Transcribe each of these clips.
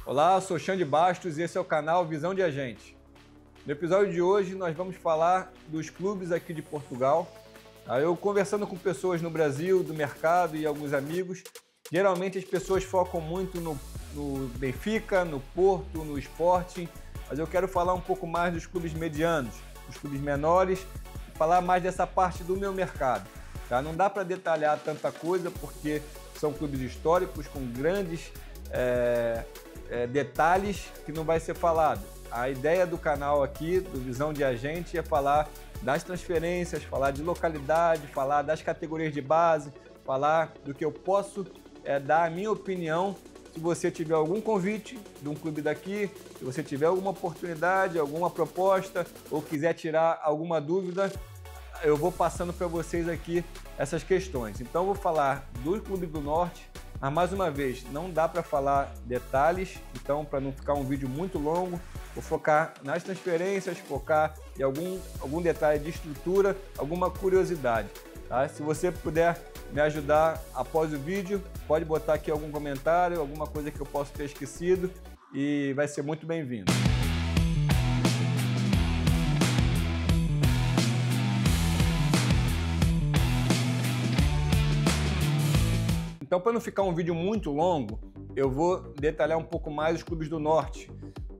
Olá, sou Xande Bastos e esse é o canal Visão de Agente. No episódio de hoje nós vamos falar dos clubes aqui de Portugal. Eu conversando com pessoas no Brasil, do mercado e alguns amigos, geralmente as pessoas focam muito no Benfica, no Porto, no Sporting, mas eu quero falar um pouco mais dos clubes medianos, dos clubes menores, e falar mais dessa parte do meu mercado. Tá? Não dá para detalhar tanta coisa porque são clubes históricos com grandes detalhes que não vai ser falado. A ideia do canal aqui, do Visão de Agente, é falar das transferências, falar de localidade, falar das categorias de base, falar do que eu posso dar a minha opinião. Se você tiver algum convite de um clube daqui, se você tiver alguma oportunidade, alguma proposta ou quiser tirar alguma dúvida, eu vou passando para vocês aqui essas questões. Então, eu vou falar do Clube do Norte, mas mais uma vez, não dá para falar detalhes, então para não ficar um vídeo muito longo, vou focar nas transferências, focar em algum detalhe de estrutura, alguma curiosidade. Tá? Se você puder me ajudar após o vídeo, pode botar aqui algum comentário, alguma coisa que eu possa ter esquecido e vai ser muito bem-vindo. Então, para não ficar um vídeo muito longo, eu vou detalhar um pouco mais os clubes do Norte,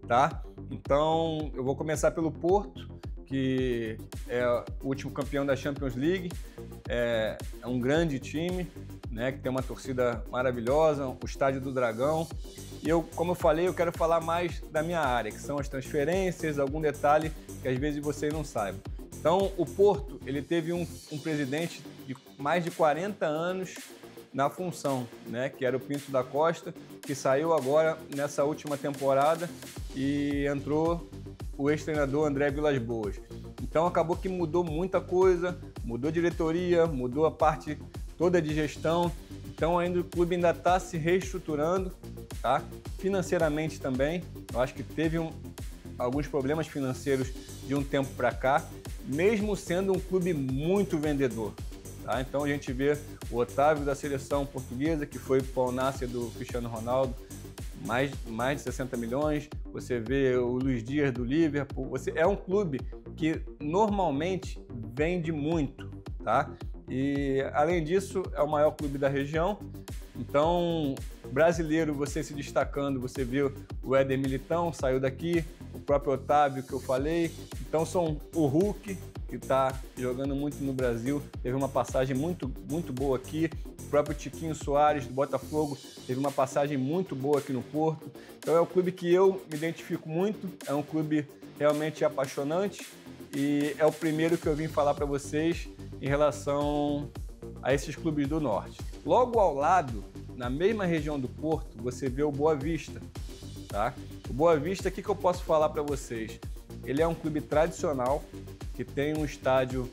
tá? Então, eu vou começar pelo Porto, que é o último campeão da Champions League, é um grande time, né, que tem uma torcida maravilhosa, o Estádio do Dragão. E como eu falei, eu quero falar mais da minha área, que são as transferências, algum detalhe que às vezes você não saiba. Então, o Porto, ele teve um presidente de mais de 40 anos na função, né, que era o Pinto da Costa, que saiu agora nessa última temporada e entrou o ex-treinador André Vilas-Boas. Então acabou que mudou muita coisa, mudou diretoria, mudou a parte toda de gestão, então ainda o clube ainda está se reestruturando, tá? Financeiramente também, eu acho que teve alguns problemas financeiros de um tempo para cá, mesmo sendo um clube muito vendedor. Tá? Então a gente vê o Otávio da seleção portuguesa, que foi para o Al-Nassr do Cristiano Ronaldo, mais de 60 milhões. Você vê o Luiz Dias do Liverpool. É um clube que normalmente vende muito, tá? E além disso é o maior clube da região. Então, brasileiro, você se destacando, você viu o Éder Militão, saiu daqui, o próprio Otávio que eu falei. Então são o Hulk, que está jogando muito no Brasil, teve uma passagem muito boa aqui. O próprio Tiquinho Soares, do Botafogo, teve uma passagem muito boa aqui no Porto. Então é um clube que eu me identifico muito, é um clube realmente apaixonante e é o primeiro que eu vim falar para vocês em relação a esses clubes do Norte. Logo ao lado, na mesma região do Porto, você vê o Boa Vista. Tá? O Boa Vista, o que eu posso falar para vocês? Ele é um clube tradicional, que tem um estádio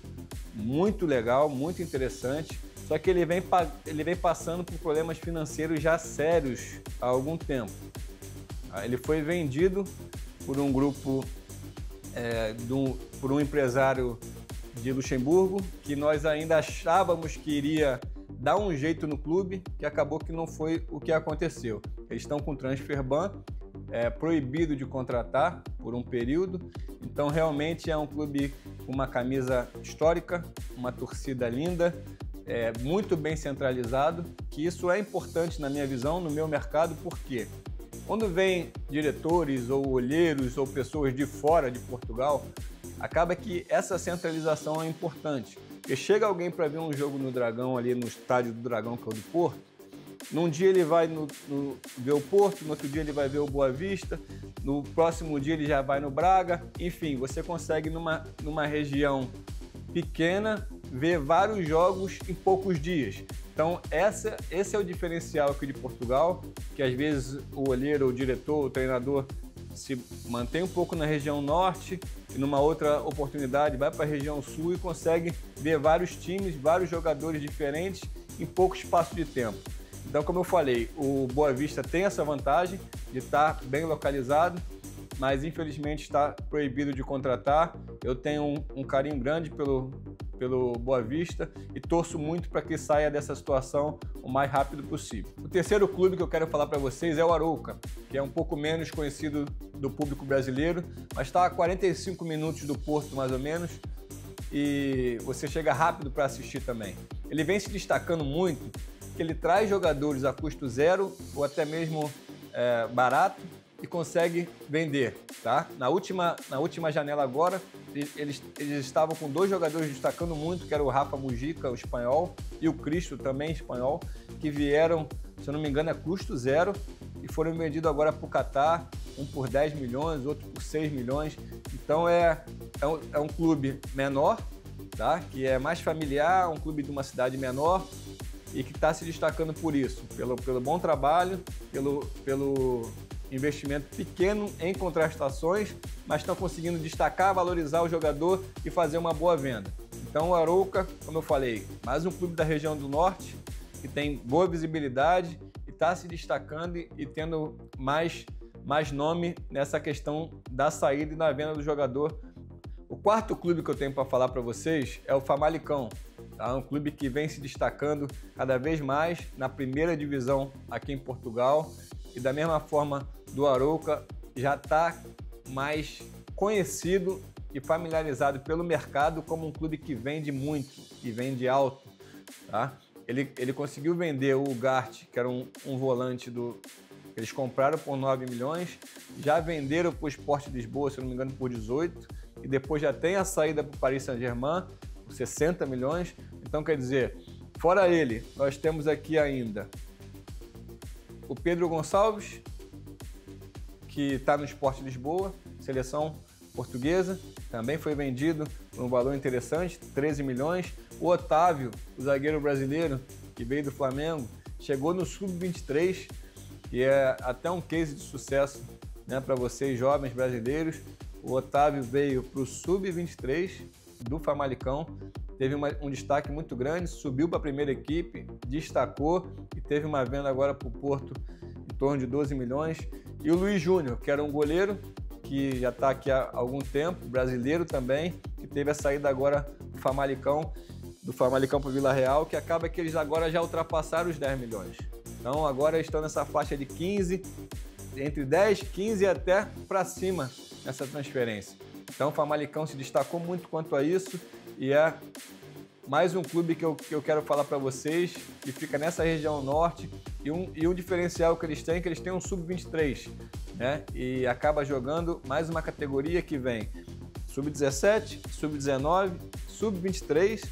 muito legal, muito interessante, só que ele vem passando por problemas financeiros já sérios há algum tempo. Ele foi vendido por um grupo, por um empresário de Luxemburgo, que nós ainda achávamos que iria dar um jeito no clube, que acabou que não foi o que aconteceu. Eles estão com transfer ban, proibido de contratar por um período, então realmente é um clube com uma camisa histórica, uma torcida linda, muito bem centralizado, que isso é importante na minha visão, no meu mercado, porque quando vem diretores ou olheiros ou pessoas de fora de Portugal, acaba que essa centralização é importante, porque chega alguém para ver um jogo no Dragão, ali no Estádio do Dragão, que é o do Porto. Num dia ele vai ver o Porto, no outro dia ele vai ver o Boa Vista, no próximo dia ele já vai no Braga. Enfim, você consegue numa região pequena ver vários jogos em poucos dias. Então esse é o diferencial aqui de Portugal, que às vezes o olheiro, o diretor, o treinador se mantém um pouco na região norte e numa outra oportunidade vai para a região sul e consegue ver vários times, vários jogadores diferentes em pouco espaço de tempo. Então, como eu falei, o Boa Vista tem essa vantagem de estar bem localizado, mas infelizmente está proibido de contratar. Eu tenho um carinho grande pelo Boa Vista e torço muito para que saia dessa situação o mais rápido possível. O terceiro clube que eu quero falar para vocês é o Arouca, que é um pouco menos conhecido do público brasileiro, mas está a 45 minutos do Porto mais ou menos, e você chega rápido para assistir também. Ele vem se destacando muito, que ele traz jogadores a custo zero ou até mesmo barato e consegue vender, tá? Na última janela agora, eles estavam com 2 jogadores destacando muito, que era o Rafa Mujica, o espanhol, e o Cristo, também espanhol, que vieram, se eu não me engano, a custo zero e foram vendidos agora para o Qatar, um por 10 milhões, outro por 6 milhões. Então é um clube menor, tá? Que é mais familiar, um clube de uma cidade menor e que está se destacando por isso, pelo bom trabalho, pelo investimento pequeno em contratações, mas estão conseguindo destacar, valorizar o jogador e fazer uma boa venda. Então o Arouca, como eu falei, mais um clube da região do Norte que tem boa visibilidade e está se destacando e tendo mais nome nessa questão da saída e da venda do jogador. O quarto clube que eu tenho para falar para vocês é o Famalicão. Tá? Um clube que vem se destacando cada vez mais na primeira divisão aqui em Portugal e da mesma forma do Arouca já está mais conhecido e familiarizado pelo mercado como um clube que vende muito, que vende alto. Tá? Ele conseguiu vender o Ugarte, que era um volante eles compraram por 9 milhões, já venderam para o Sport Lisboa, se não me engano, por 18, e depois já tem a saída para o Paris Saint-Germain, por 60 milhões. Então, quer dizer, fora ele, nós temos aqui ainda o Pedro Gonçalves, que está no Sport Lisboa, seleção portuguesa, também foi vendido por um valor interessante, 13 milhões. O Otávio, o zagueiro brasileiro, que veio do Flamengo, chegou no Sub-23, que é até um case de sucesso, né, para vocês jovens brasileiros. O Otávio veio para o Sub-23 do Famalicão, teve um destaque muito grande, subiu para a primeira equipe, destacou e teve uma venda agora para o Porto em torno de 12 milhões. E o Luiz Júnior, que era um goleiro que já está aqui há algum tempo, brasileiro também, que teve a saída agora do Famalicão para o Vila Real, que acaba que eles agora já ultrapassaram os 10 milhões. Então agora estão nessa faixa de 15, entre 10, 15 até para cima nessa transferência. Então o Famalicão se destacou muito quanto a isso e é mais um clube que eu quero falar para vocês, que fica nessa região norte e um diferencial que eles têm um Sub-23, né? E acaba jogando mais uma categoria que vem Sub-17, Sub-19, Sub-23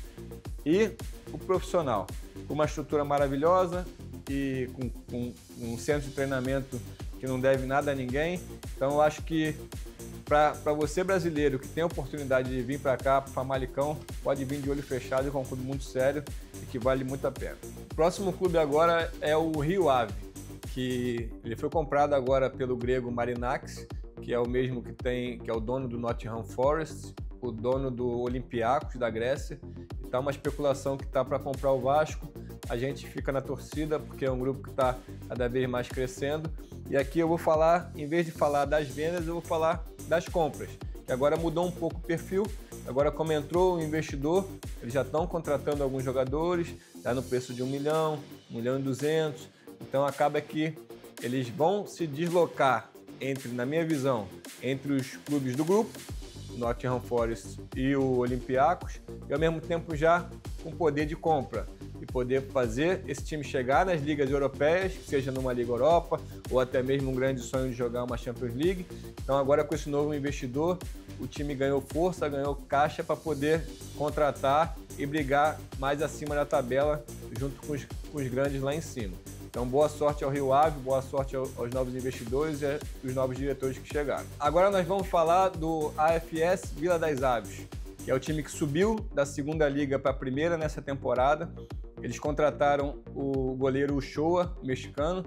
e o profissional. Com uma estrutura maravilhosa e com um centro de treinamento que não deve nada a ninguém. Então eu acho que para você brasileiro que tem a oportunidade de vir para cá, para o Famalicão, pode vir de olho fechado, que é um clube muito sério e que vale muito a pena. O próximo clube agora é o Rio Ave, que ele foi comprado agora pelo grego Marinakis, que é o mesmo que é o dono do Nottingham Forest, o dono do Olympiacos da Grécia. E tá uma especulação que tá para comprar o Vasco. A gente fica na torcida porque é um grupo que está cada vez mais crescendo. E aqui eu vou falar, em vez de falar das vendas, eu vou falar das compras, que agora mudou um pouco o perfil. Agora, como entrou o investidor, eles já estão contratando alguns jogadores, já no preço de 1 milhão, 1 milhão e 200. Então acaba que eles vão se deslocar na minha visão, entre os clubes do grupo, Nottingham Forest e o Olympiacos, e ao mesmo tempo já com poder de compra e poder fazer esse time chegar nas ligas europeias, seja numa Liga Europa ou até mesmo um grande sonho de jogar uma Champions League. Então agora com esse novo investidor, o time ganhou força, ganhou caixa para poder contratar e brigar mais acima da tabela junto com os grandes lá em cima. Então boa sorte ao Rio Ave, boa sorte aos novos investidores e os novos diretores que chegaram. Agora nós vamos falar do AFS Vila das Aves, que é o time que subiu da segunda liga para a primeira nessa temporada. Eles contrataram o goleiro Uchoa, mexicano,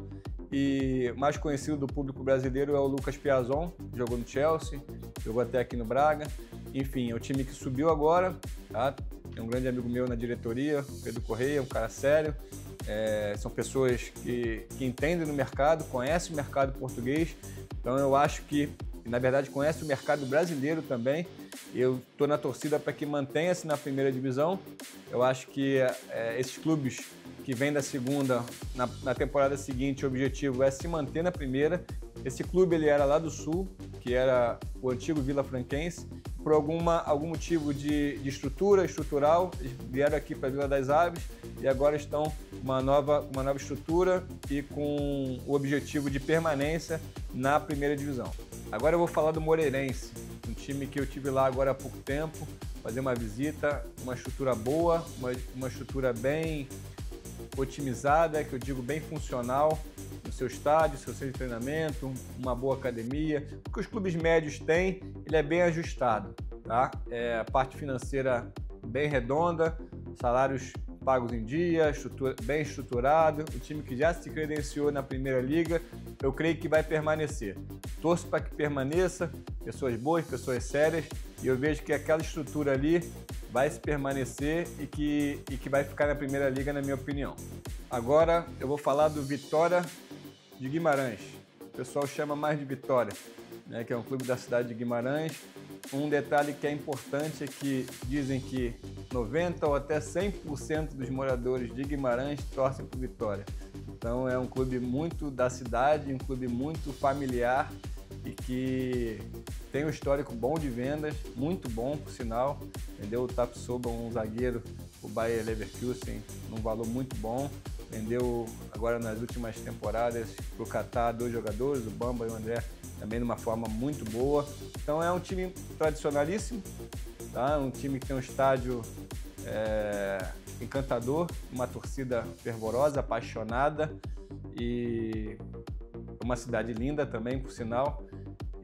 e mais conhecido do público brasileiro é o Lucas Piazon, que jogou no Chelsea, jogou até aqui no Braga. Enfim, é o time que subiu agora, tá? Tem um grande amigo meu na diretoria, Pedro Correia, um cara sério. São pessoas que entendem no mercado, conhecem o mercado português. Então eu acho que e na verdade conhece o mercado brasileiro também. Eu estou na torcida para que mantenha-se na primeira divisão. Eu acho que esses clubes que vêm da segunda, na temporada seguinte, o objetivo é se manter na primeira. Esse clube ele era lá do Sul, que era o antigo Vila Franquense. Por algum motivo de estrutural, eles vieram aqui para a Vila das Aves e agora estão com uma nova estrutura e com o objetivo de permanência na primeira divisão. Agora eu vou falar do Moreirense, um time que eu tive lá agora há pouco tempo, fazer uma visita, uma estrutura boa, uma estrutura bem otimizada, que eu digo bem funcional, no seu estádio, seu centro de treinamento, uma boa academia. O que os clubes médios têm, ele é bem ajustado, tá? A parte financeira bem redonda, salários pagos em dia, bem estruturado, o time que já se credenciou na Primeira Liga, eu creio que vai permanecer. Torço para que permaneça, pessoas boas, pessoas sérias, e eu vejo que aquela estrutura ali vai se permanecer e que vai ficar na Primeira Liga, na minha opinião. Agora eu vou falar do Vitória de Guimarães. O pessoal chama mais de Vitória, né, que é um clube da cidade de Guimarães. Um detalhe que é importante é que dizem que 90% ou até 100% dos moradores de Guimarães torcem por Vitória. Então é um clube muito da cidade, um clube muito familiar e que tem um histórico bom de vendas, muito bom, por sinal. Vendeu o Tapsoba, um zagueiro, o Bayer Leverkusen, num valor muito bom. Vendeu agora nas últimas temporadas para o Catar 2 jogadores, o Bamba e o André, também de uma forma muito boa. Então é um time tradicionalíssimo, tá? Um time que tem um estádio encantador, uma torcida fervorosa, apaixonada e uma cidade linda também, por sinal.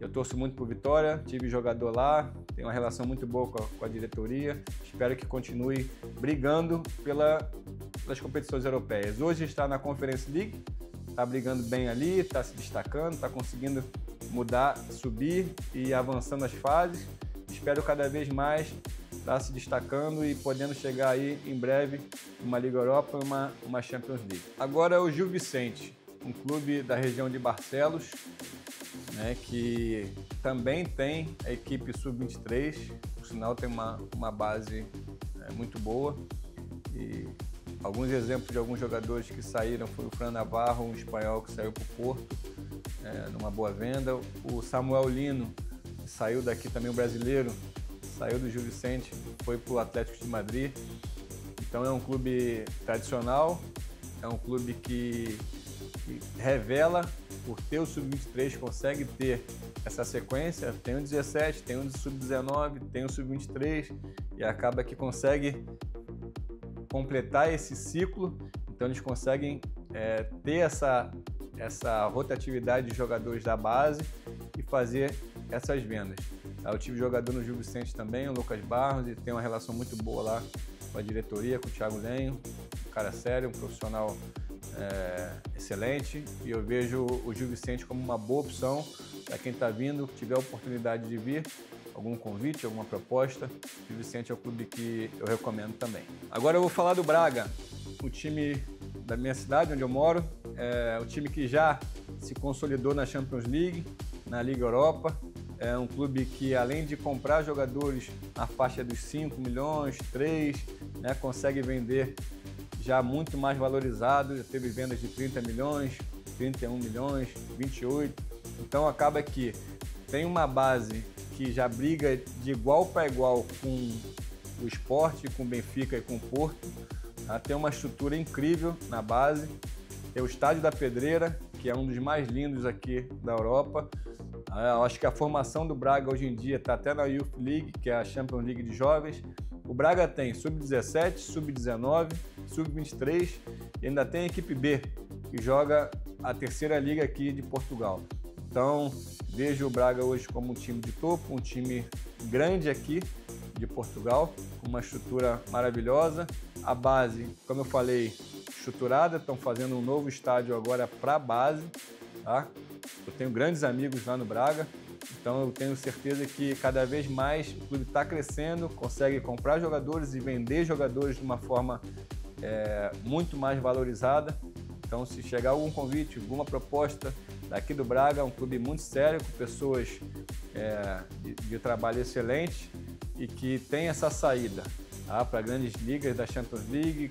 Eu torço muito por Vitória, tive jogador lá, tenho uma relação muito boa com a diretoria. Espero que continue brigando pelas competições europeias. Hoje está na Conference League, está brigando bem ali, está se destacando, está conseguindo mudar, subir e avançando as fases. Espero cada vez mais estar se destacando e podendo chegar aí em breve uma Liga Europa e uma Champions League. Agora o Gil Vicente, um clube da região de Barcelos, né, que também tem a equipe sub-23, por sinal tem uma base muito boa. E alguns exemplos de alguns jogadores que saíram foi o Fran Navarro, um espanhol que saiu para o Porto, numa boa venda. O Samuel Lino, que saiu daqui também, um brasileiro, saiu do Gil Vicente, foi para o Atlético de Madrid. Então é um clube tradicional, é um clube que revela, por ter o sub-23, consegue ter essa sequência, tem o 17, tem o sub-19, tem o sub-23 e acaba que consegue completar esse ciclo. Então eles conseguem ter essa rotatividade de jogadores da base e fazer essas vendas. Eu tive jogador no Gil Vicente também, o Lucas Barros, e tem uma relação muito boa lá com a diretoria, com o Thiago Lenho, um cara sério, um profissional excelente, e eu vejo o Gil Vicente como uma boa opção para quem está vindo, tiver a oportunidade de vir, algum convite, alguma proposta. O Gil Vicente é o clube que eu recomendo também. Agora eu vou falar do Braga, o time da minha cidade, onde eu moro, o time que já se consolidou na Champions League, na Liga Europa. É um clube que, além de comprar jogadores na faixa dos 5 milhões, 3, né, consegue vender já muito mais valorizado, já teve vendas de 30 milhões, 31 milhões, 28. Então acaba que tem uma base que já briga de igual para igual com o Sport, com o Benfica e com o Porto. Tem uma estrutura incrível na base. Tem o Estádio da Pedreira, que é um dos mais lindos aqui da Europa. Eu acho que a formação do Braga hoje em dia está até na Youth League, que é a Champions League de jovens. O Braga tem sub-17, sub-19, sub-23 e ainda tem a equipe B, que joga a terceira liga aqui de Portugal. Então, vejo o Braga hoje como um time de topo, um time grande aqui de Portugal, com uma estrutura maravilhosa. A base, como eu falei, estruturada, estão fazendo um novo estádio agora para a base, tá? Eu tenho grandes amigos lá no Braga, então eu tenho certeza que cada vez mais o clube está crescendo, consegue comprar jogadores e vender jogadores de uma forma muito mais valorizada. Então, se chegar algum convite, alguma proposta, daqui do Braga, um clube muito sério, com pessoas de trabalho excelente e que tem essa saída para grandes ligas da Champions League,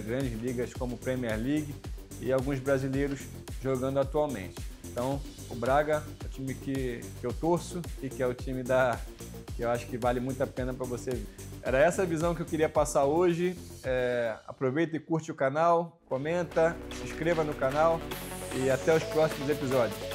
grandes ligas como Premier League e alguns brasileiros jogando atualmente. Então, o Braga é o time que eu torço e que é o time que eu acho que vale muito a pena para você ver. Era essa a visão que eu queria passar hoje. Aproveita e curte o canal, comenta, se inscreva no canal e até os próximos episódios.